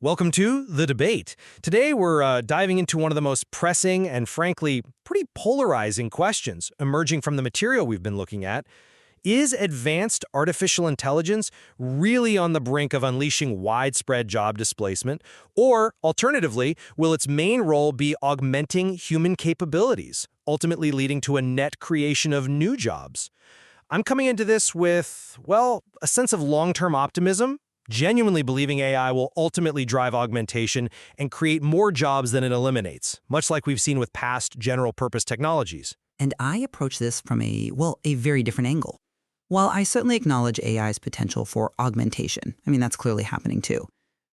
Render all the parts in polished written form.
Welcome to The Debate. Today we're diving into one of the most pressing and frankly pretty polarizing questions emerging from the material we've been looking at. Is advanced artificial intelligence really on the brink of unleashing widespread job displacement? Or, alternatively, will its main role be augmenting human capabilities, ultimately leading to a net creation of new jobs? I'm coming into this with, well, a sense of long-term optimism, genuinely believing AI will ultimately drive augmentation and create more jobs than it eliminates, much like we've seen with past general-purpose technologies. And I approach this from a very different angle. While I certainly acknowledge AI's potential for augmentation, that's clearly happening too.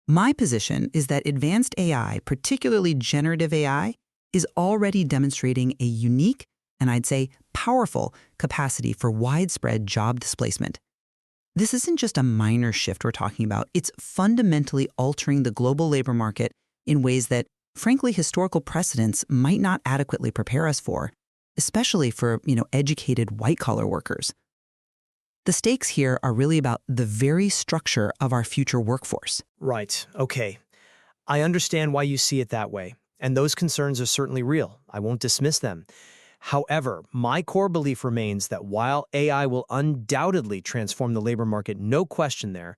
My position is that advanced AI, particularly generative AI, is already demonstrating a unique, and I'd say powerful, capacity for widespread job displacement. This isn't just a minor shift we're talking about. It's fundamentally altering the global labor market in ways that, frankly, historical precedents might not adequately prepare us for, especially for, educated white-collar workers. The stakes here are really about the very structure of our future workforce. Right. Okay. I understand why you see it that way, and those concerns are certainly real. I won't dismiss them. However, my core belief remains that while AI will undoubtedly transform the labor market, no question there,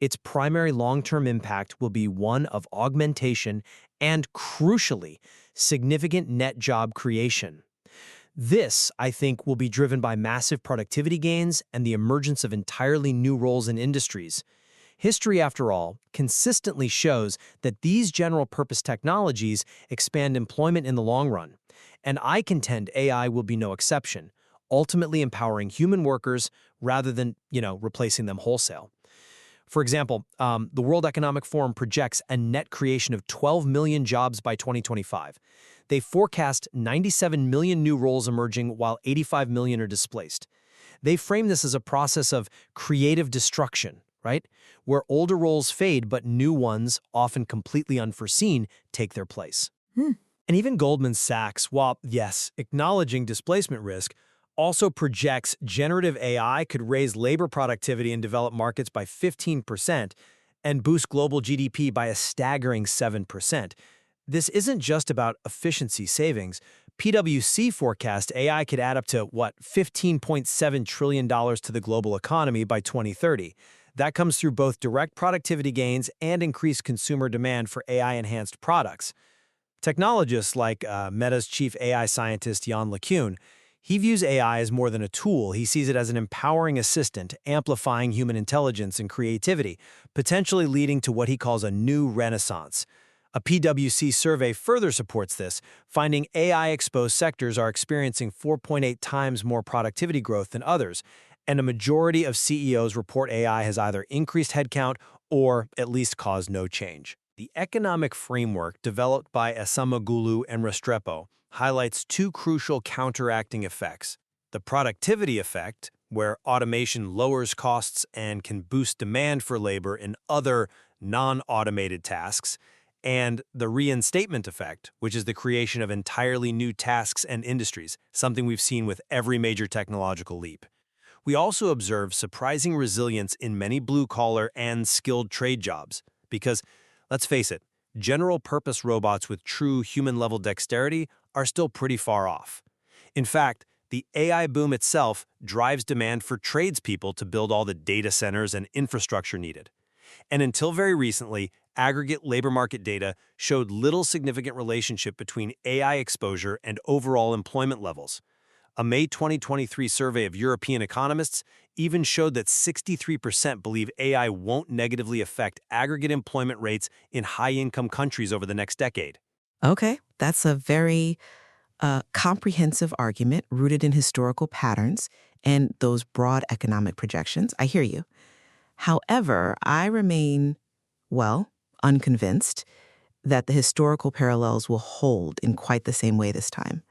its primary long-term impact will be one of augmentation and, crucially, significant net job creation. This, I think, will be driven by massive productivity gains and the emergence of entirely new roles and industries. History, after all, consistently shows that these general-purpose technologies expand employment in the long run. And I contend AI will be no exception, ultimately empowering human workers rather than, replacing them wholesale. For example, the World Economic Forum projects a net creation of 12 million jobs by 2025. They forecast 97 million new roles emerging while 85 million are displaced. They frame this as a process of creative destruction, right? Where older roles fade but new ones, often completely unforeseen, take their place. And even Goldman Sachs, while, yes, acknowledging displacement risk, also projects generative AI could raise labor productivity in developed markets by 15% and boost global GDP by a staggering 7%. This isn't just about efficiency savings. PwC forecast AI could add up to, $15.7 trillion to the global economy by 2030. That comes through both direct productivity gains and increased consumer demand for AI-enhanced products. Technologists like Meta's chief AI scientist, Yann LeCun, he views AI as more than a tool. He sees it as an empowering assistant, amplifying human intelligence and creativity, potentially leading to what he calls a new renaissance. A PwC survey further supports this, finding AI-exposed sectors are experiencing 4.8 times more productivity growth than others, and a majority of CEOs report AI has either increased headcount or at least caused no change. The economic framework developed by Esamoglu and Restrepo highlights two crucial counteracting effects. The productivity effect, where automation lowers costs and can boost demand for labor in other non-automated tasks, and the reinstatement effect, which is the creation of entirely new tasks and industries, something we've seen with every major technological leap. We also observe surprising resilience in many blue-collar and skilled trade jobs, because let's face it, general-purpose robots with true human-level dexterity are still pretty far off. In fact, the AI boom itself drives demand for tradespeople to build all the data centers and infrastructure needed. And until very recently, aggregate labor market data showed little significant relationship between AI exposure and overall employment levels. A May 2023 survey of European economists even showed that 63% believe AI won't negatively affect aggregate employment rates in high-income countries over the next decade. Okay, that's a very comprehensive argument rooted in historical patterns and those broad economic projections. I hear you. However, I remain, unconvinced that the historical parallels will hold in quite the same way this time.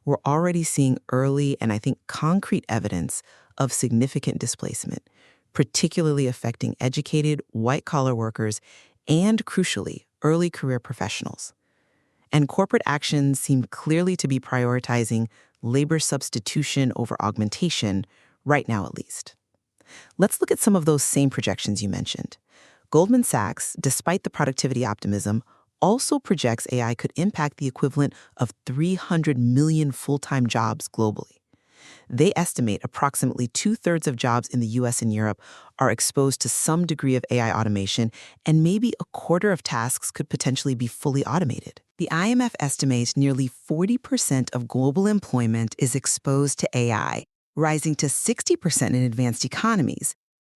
We're already seeing early and I think concrete evidence of significant displacement, particularly affecting educated white-collar workers and, crucially, early career professionals. And corporate actions seem clearly to be prioritizing labor substitution over augmentation, right now at least. Let's look at some of those same projections you mentioned. Goldman Sachs, despite the productivity optimism, also projects AI could impact the equivalent of 300 million full-time jobs globally. They estimate approximately 2/3 of jobs in the US and Europe are exposed to some degree of AI automation, and maybe a quarter of tasks could potentially be fully automated. The IMF estimates nearly 40% of global employment is exposed to AI, rising to 60% in advanced economies.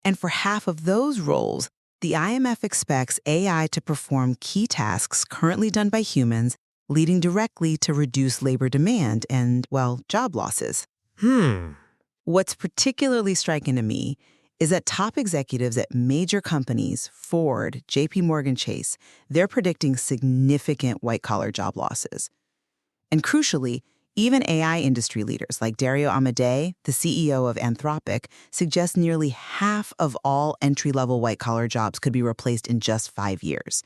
And for half of those roles, the IMF expects AI to perform key tasks currently done by humans, leading directly to reduced labor demand and, well, job losses. What's particularly striking to me is that top executives at major companies, Ford, JP Morgan Chase, they're predicting significant white-collar job losses. And crucially, even AI industry leaders like Dario Amodei, the CEO of Anthropic, suggest nearly half of all entry-level white-collar jobs could be replaced in just 5 years.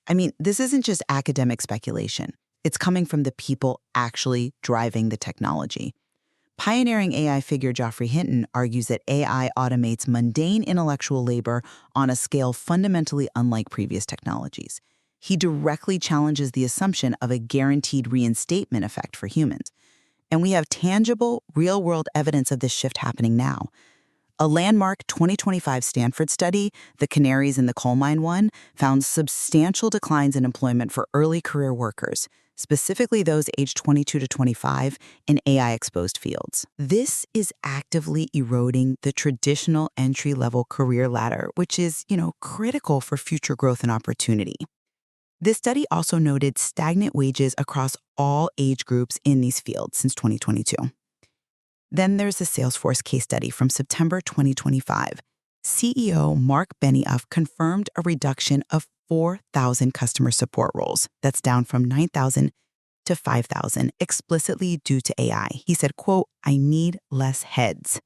I mean, this isn't just academic speculation. It's coming from the people actually driving the technology. Pioneering AI figure Geoffrey Hinton argues that AI automates mundane intellectual labor on a scale fundamentally unlike previous technologies. He directly challenges the assumption of a guaranteed reinstatement effect for humans. And we have tangible, real-world evidence of this shift happening now. A landmark 2025 Stanford study, the Canaries in the Coal Mine one, found substantial declines in employment for early career workers, specifically those aged 22 to 25 in AI-exposed fields. This is actively eroding the traditional entry-level career ladder, which is, critical for future growth and opportunity. This study also noted stagnant wages across all age groups in these fields since 2022. Then there's the Salesforce case study from September 2025. CEO Mark Benioff confirmed a reduction of 4,000 customer support roles. That's down from 9,000 to 5,000, explicitly due to AI. He said, quote, "I need less heads."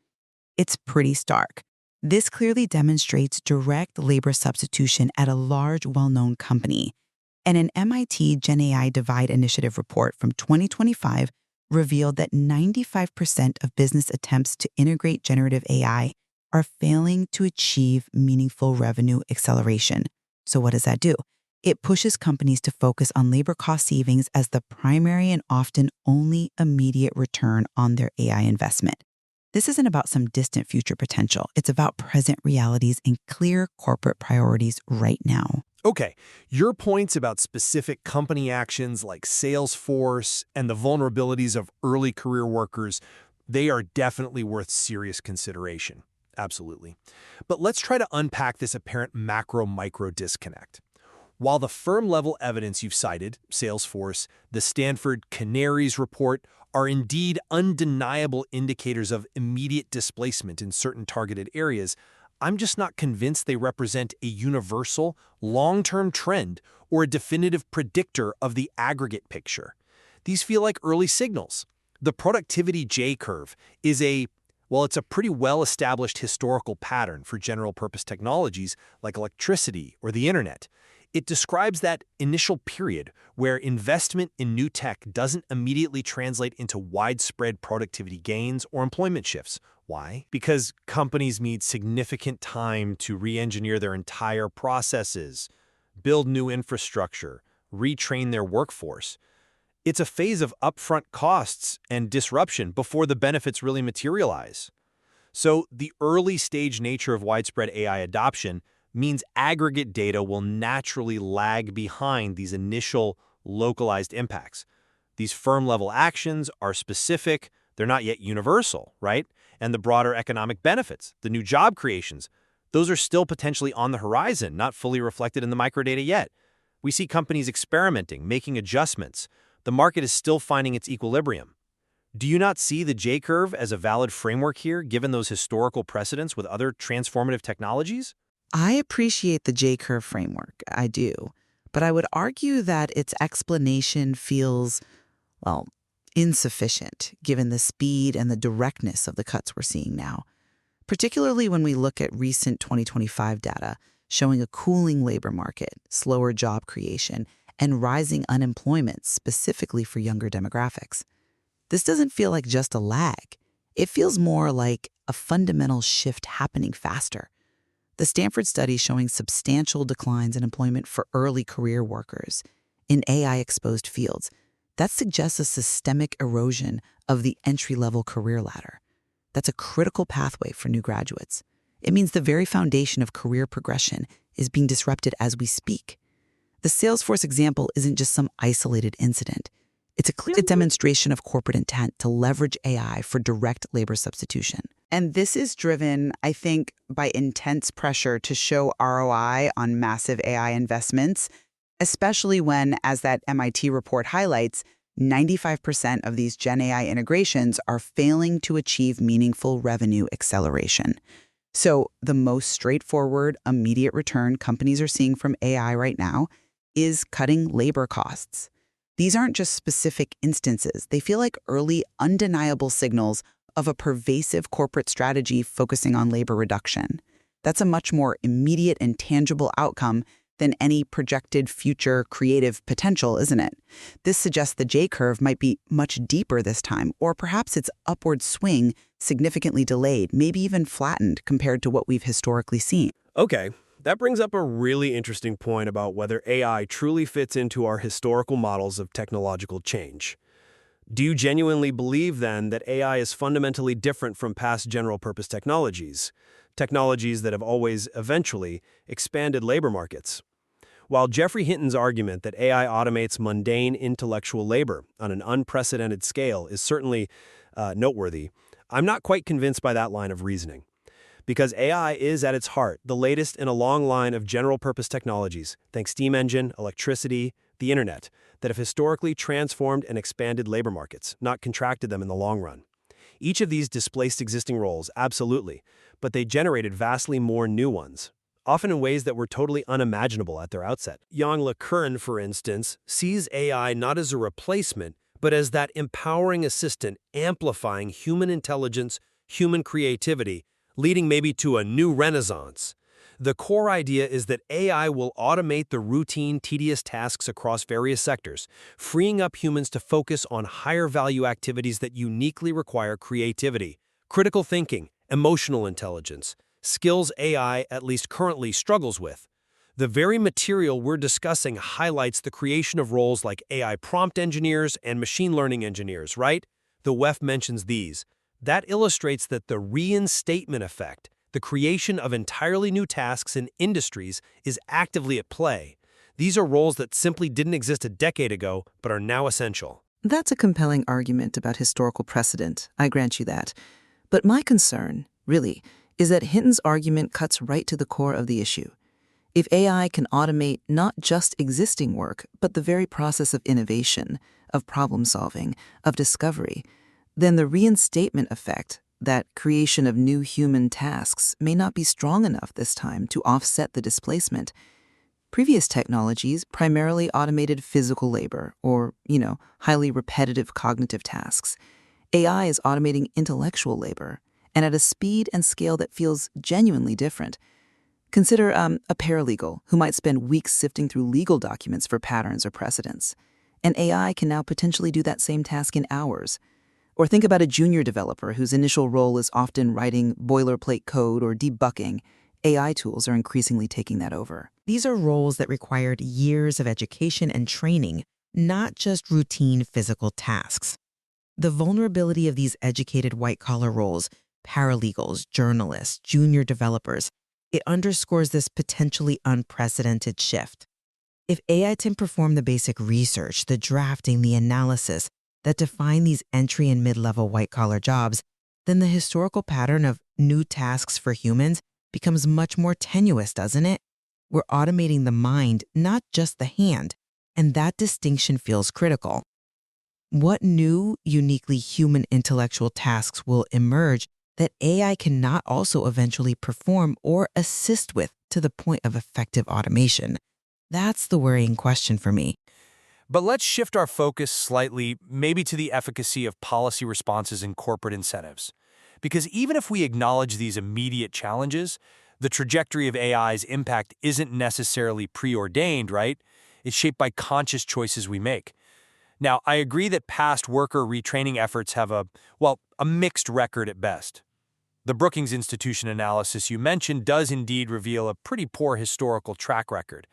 It's pretty stark. This clearly demonstrates direct labor substitution at a large, well-known company. And an MIT Gen AI Divide Initiative report from 2025 revealed that 95% of business attempts to integrate generative AI are failing to achieve meaningful revenue acceleration. So what does that do? It pushes companies to focus on labor cost savings as the primary and often only immediate return on their AI investment. This isn't about some distant future potential. It's about present realities and clear corporate priorities right now. Okay, your points about specific company actions like Salesforce and the vulnerabilities of early career workers, they are definitely worth serious consideration. Absolutely. But let's try to unpack this apparent macro-micro disconnect. While the firm-level evidence you've cited, Salesforce, the Stanford Canaries report, are indeed undeniable indicators of immediate displacement in certain targeted areas, I'm just not convinced they represent a universal, long-term trend or a definitive predictor of the aggregate picture. These feel like early signals. The productivity J-curve is it's a pretty well-established historical pattern for general-purpose technologies like electricity or the internet. It describes that initial period where investment in new tech doesn't immediately translate into widespread productivity gains or employment shifts. Why? Because companies need significant time to re-engineer their entire processes, build new infrastructure, retrain their workforce. It's a phase of upfront costs and disruption before the benefits really materialize. So the early-stage nature of widespread AI adoption means aggregate data will naturally lag behind these initial localized impacts. These firm-level actions are specific, they're not yet universal, right? And the broader economic benefits, the new job creations, those are still potentially on the horizon, not fully reflected in the microdata yet. We see companies experimenting, making adjustments. The market is still finding its equilibrium. Do you not see the J-curve as a valid framework here, given those historical precedents with other transformative technologies? I appreciate the J-curve framework, I do, but I would argue that its explanation feels, insufficient given the speed and the directness of the cuts we're seeing now, particularly when we look at recent 2025 data showing a cooling labor market, slower job creation, and rising unemployment specifically for younger demographics. This doesn't feel like just a lag. It feels more like a fundamental shift happening faster. The Stanford study showing substantial declines in employment for early career workers in AI-exposed fields. That suggests a systemic erosion of the entry-level career ladder. That's a critical pathway for new graduates. It means the very foundation of career progression is being disrupted as we speak. The Salesforce example isn't just some isolated incident. It's a clear demonstration of corporate intent to leverage AI for direct labor substitution. And this is driven, I think, by intense pressure to show ROI on massive AI investments, especially when, as that MIT report highlights, 95% of these Gen AI integrations are failing to achieve meaningful revenue acceleration. So the most straightforward, immediate return companies are seeing from AI right now is cutting labor costs. These aren't just specific instances. They feel like early, undeniable signals of a pervasive corporate strategy focusing on labor reduction. That's a much more immediate and tangible outcome than any projected future creative potential, isn't it? This suggests the J-curve might be much deeper this time, or perhaps its upward swing significantly delayed, maybe even flattened compared to what we've historically seen. Okay, that brings up a really interesting point about whether AI truly fits into our historical models of technological change. Do you genuinely believe, then, that AI is fundamentally different from past general-purpose technologies that have always, eventually, expanded labor markets? While Geoffrey Hinton's argument that AI automates mundane intellectual labor on an unprecedented scale is certainly noteworthy, I'm not quite convinced by that line of reasoning. Because AI is, at its heart, the latest in a long line of general-purpose technologies, think steam engine, electricity, the internet, that have historically transformed and expanded labor markets, not contracted them in the long run. Each of these displaced existing roles, absolutely, but they generated vastly more new ones, often in ways that were totally unimaginable at their outset. Yang LeCuren, for instance, sees AI not as a replacement, but as that empowering assistant amplifying human intelligence, human creativity, leading maybe to a new renaissance. The core idea is that AI will automate the routine, tedious tasks across various sectors, freeing up humans to focus on higher-value activities that uniquely require creativity, critical thinking, emotional intelligence, skills AI at least currently struggles with. The very material we're discussing highlights the creation of roles like AI prompt engineers and machine learning engineers, right? The WEF mentions these. That illustrates that the reinstatement effect, the creation of entirely new tasks in industries, is actively at play. These are roles that simply didn't exist a decade ago, but are now essential. That's a compelling argument about historical precedent, I grant you that. But my concern, really, is that Hinton's argument cuts right to the core of the issue. If AI can automate not just existing work, but the very process of innovation, of problem solving, of discovery, then the reinstatement effect, that creation of new human tasks, may not be strong enough this time to offset the displacement. Previous technologies primarily automated physical labor or, highly repetitive cognitive tasks. AI is automating intellectual labor, and at a speed and scale that feels genuinely different. Consider a paralegal who might spend weeks sifting through legal documents for patterns or precedents. And AI can now potentially do that same task in hours. Or think about a junior developer whose initial role is often writing boilerplate code or debugging. AI tools are increasingly taking that over. These are roles that required years of education and training, not just routine physical tasks. The vulnerability of these educated white-collar roles, paralegals, journalists, junior developers, it underscores this potentially unprecedented shift. If AI can perform the basic research, the drafting, the analysis that define these entry and mid-level white-collar jobs, then the historical pattern of new tasks for humans becomes much more tenuous, doesn't it? We're automating the mind, not just the hand, and that distinction feels critical. What new, uniquely human intellectual tasks will emerge that AI cannot also eventually perform or assist with to the point of effective automation? That's the worrying question for me. But let's shift our focus slightly, maybe to the efficacy of policy responses and corporate incentives. Because even if we acknowledge these immediate challenges, the trajectory of AI's impact isn't necessarily preordained, right? It's shaped by conscious choices we make. Now, I agree that past worker retraining efforts have a mixed record at best. The Brookings Institution analysis you mentioned does indeed reveal a pretty poor historical track record,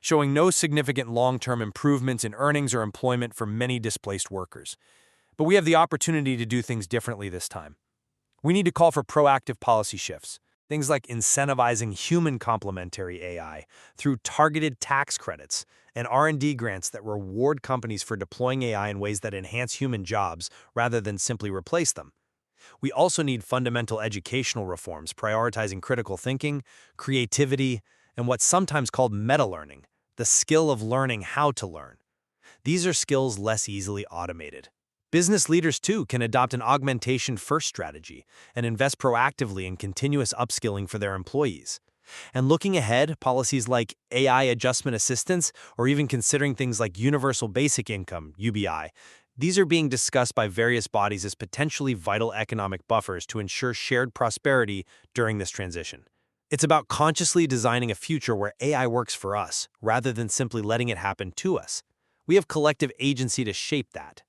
showing no significant long-term improvements in earnings or employment for many displaced workers. But we have the opportunity to do things differently this time. We need to call for proactive policy shifts, things like incentivizing human-complementary AI through targeted tax credits and R&D grants that reward companies for deploying AI in ways that enhance human jobs rather than simply replace them. We also need fundamental educational reforms prioritizing critical thinking, creativity, and what's sometimes called meta-learning, the skill of learning how to learn. These are skills less easily automated. Business leaders, too, can adopt an augmentation-first strategy and invest proactively in continuous upskilling for their employees. And looking ahead, policies like AI adjustment assistance or even considering things like universal basic income, UBI, these are being discussed by various bodies as potentially vital economic buffers to ensure shared prosperity during this transition. It's about consciously designing a future where AI works for us, rather than simply letting it happen to us. We have collective agency to shape that.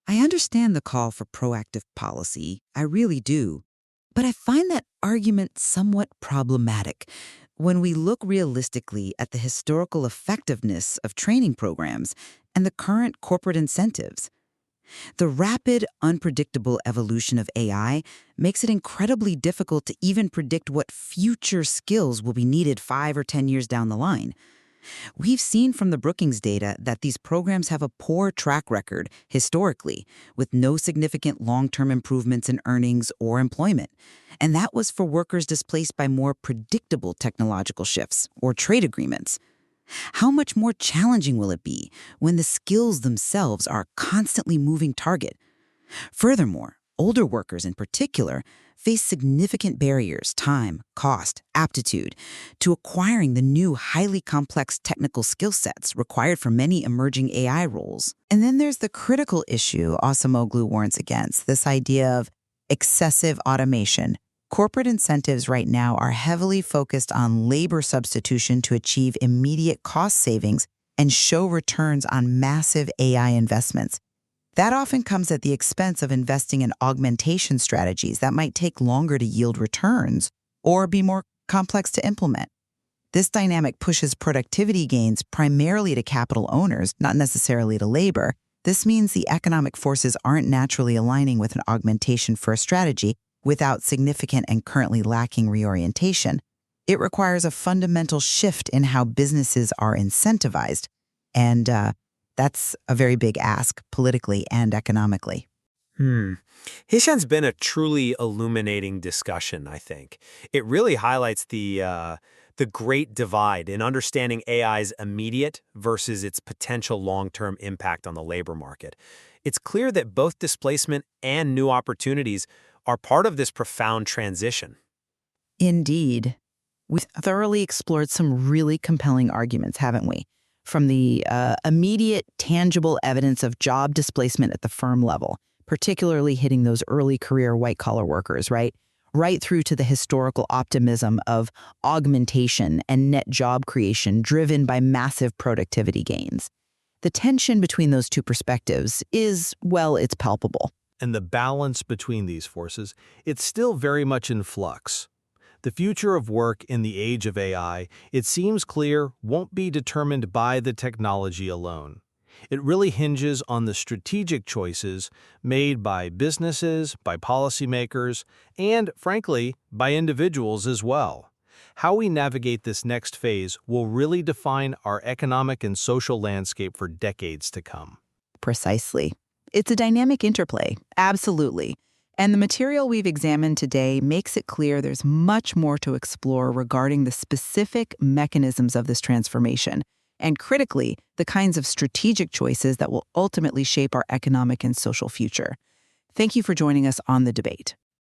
I understand the call for proactive policy, I really do. But I find that argument somewhat problematic when we look realistically at the historical effectiveness of training programs and the current corporate incentives. The rapid, unpredictable evolution of AI makes it incredibly difficult to even predict what future skills will be needed 5 or 10 years down the line. We've seen from the Brookings data that these programs have a poor track record historically, with no significant long-term improvements in earnings or employment. And that was for workers displaced by more predictable technological shifts or trade agreements. How much more challenging will it be when the skills themselves are a constantly moving target? Furthermore, older workers in particular face significant barriers, time, cost, aptitude, to acquiring the new highly complex technical skill sets required for many emerging AI roles. And then there's the critical issue Acemoglu warns against, this idea of excessive automation. Corporate incentives right now are heavily focused on labor substitution to achieve immediate cost savings and show returns on massive AI investments. That often comes at the expense of investing in augmentation strategies that might take longer to yield returns or be more complex to implement. This dynamic pushes productivity gains primarily to capital owners, not necessarily to labor. This means the economic forces aren't naturally aligning with an augmentation-first strategy without significant and currently lacking reorientation. It requires a fundamental shift in how businesses are incentivized, and that's a very big ask politically and economically. Hishan's been a truly illuminating discussion, I think. It really highlights the great divide in understanding AI's immediate versus its potential long-term impact on the labor market. It's clear that both displacement and new opportunities are part of this profound transition. Indeed. We've thoroughly explored some really compelling arguments, haven't we? From the immediate, tangible evidence of job displacement at the firm level, particularly hitting those early career white-collar workers, right through to the historical optimism of augmentation and net job creation driven by massive productivity gains. The tension between those two perspectives is, well, it's palpable. And the balance between these forces, it's still very much in flux. The future of work in the age of AI, it seems clear, won't be determined by the technology alone. It really hinges on the strategic choices made by businesses, by policymakers, and, frankly, by individuals as well. How we navigate this next phase will really define our economic and social landscape for decades to come. Precisely. It's a dynamic interplay, absolutely. And the material we've examined today makes it clear there's much more to explore regarding the specific mechanisms of this transformation, and critically, the kinds of strategic choices that will ultimately shape our economic and social future. Thank you for joining us on The Debate.